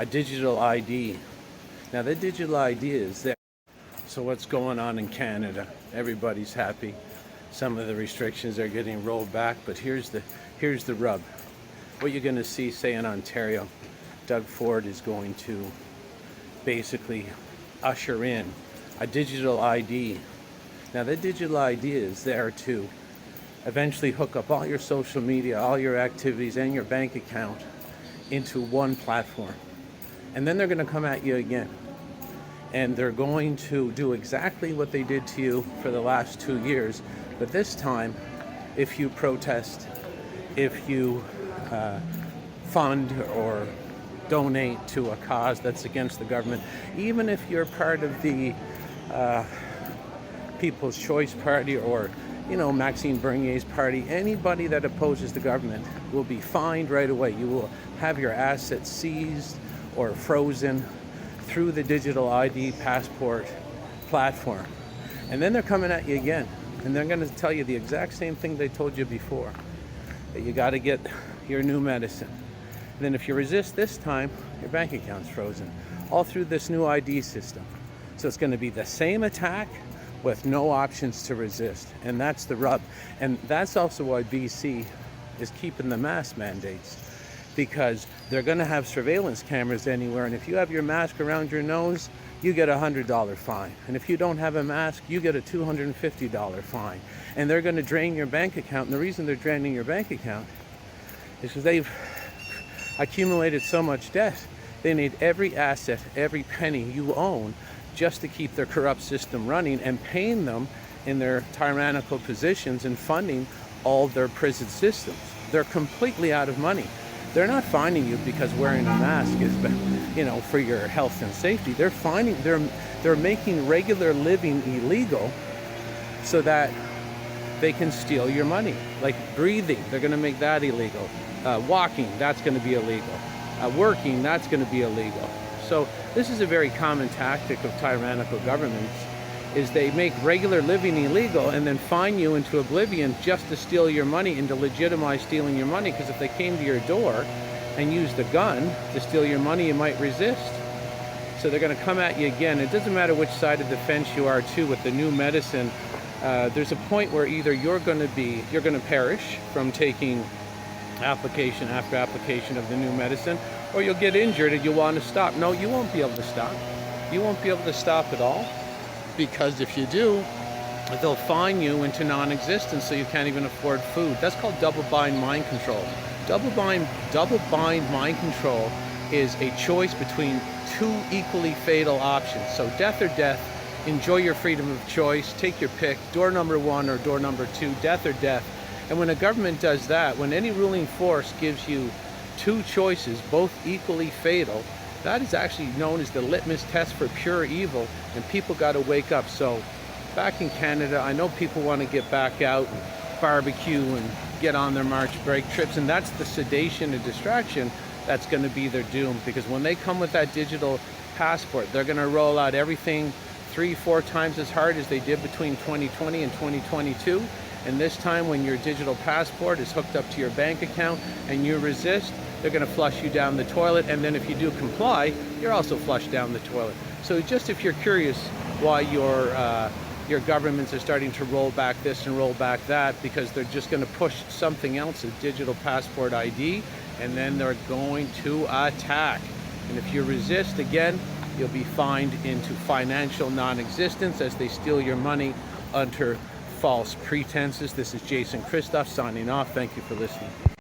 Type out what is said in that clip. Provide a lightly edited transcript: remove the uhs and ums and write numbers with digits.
a digital ID. Now the digital ID is there. So what's going on in Canada? Everybody's happy. Some of the restrictions are getting rolled back, but here's the rub. What you're going to see, say in Ontario, Doug Ford is going to basically usher in a digital ID. Now the digital ID is there to eventually hook up all your social media, all your activities, and your bank account into one platform. And then they're going to come at you again. And they're going to do exactly what they did to you for the last 2 years. But this time, if you protest, if you fund or donate to a cause that's against the government, even if you're part of the People's Choice Party or Maxime Bernier's party, anybody that opposes the government will be fined right away. You will have your assets seized or frozen through the digital ID passport platform. And then they're coming at you again, and they're going to tell you the exact same thing they told you before, that you got to get your new medicine. And then if you resist this time, your bank account's frozen, all through this new ID system. So it's going to be the same attack with no options to resist, and that's the rub. And that's also why BC is keeping the mask mandates, because they're going to have surveillance cameras anywhere, and if you have your mask around your nose, you get a $100 fine. And if you don't have a mask, you get a $250 fine. And they're going to drain your bank account, and the reason they're draining your bank account is because they've accumulated so much debt. They need every asset, every penny you own, just to keep their corrupt system running and paying them in their tyrannical positions and funding all their prison systems. They're completely out of money. They're not finding you because wearing a mask is, for your health and safety. They're making regular living illegal so that they can steal your money. Like breathing, they're going to make that illegal. Walking, that's going to be illegal. Working, that's going to be illegal. So this is a very common tactic of tyrannical governments, is they make regular living illegal and then fine you into oblivion just to steal your money and to legitimize stealing your money, because if they came to your door and used a gun to steal your money, you might resist. So they're going to come at you again. It doesn't matter which side of the fence you are too with the new medicine. There's a point where either you're going to perish from taking application after application of the new medicine, or you'll get injured and you'll want to stop. No, you won't be able to stop. You won't be able to stop at all, because if you do, they'll fine you into non-existence, so you can't even afford food. That's called double-bind mind control. Double-bind mind control is a choice between two equally fatal options. So death or death. Enjoy your freedom of choice. Take your pick. Door number 1 or door number 2. Death or death. And when a government does that, when any ruling force gives you two choices, both equally fatal, that is actually known as the litmus test for pure evil, and people got to wake up. So back in Canada, I know people want to get back out and barbecue and get on their March break trips, and that's the sedation and distraction that's going to be their doom, because when they come with that digital passport, they're going to roll out everything 3-4 times as hard as they did between 2020 and 2022. And this time, when your digital passport is hooked up to your bank account and you resist, they're going to flush you down the toilet. And then if you do comply, you're also flushed down the toilet. So just if you're curious why your governments are starting to roll back this and roll back that, because they're just going to push something else, a digital passport ID, and then they're going to attack. And if you resist again, you'll be fined into financial non-existence as they steal your money under false pretenses. This is Christoff signing off. Thank you for listening.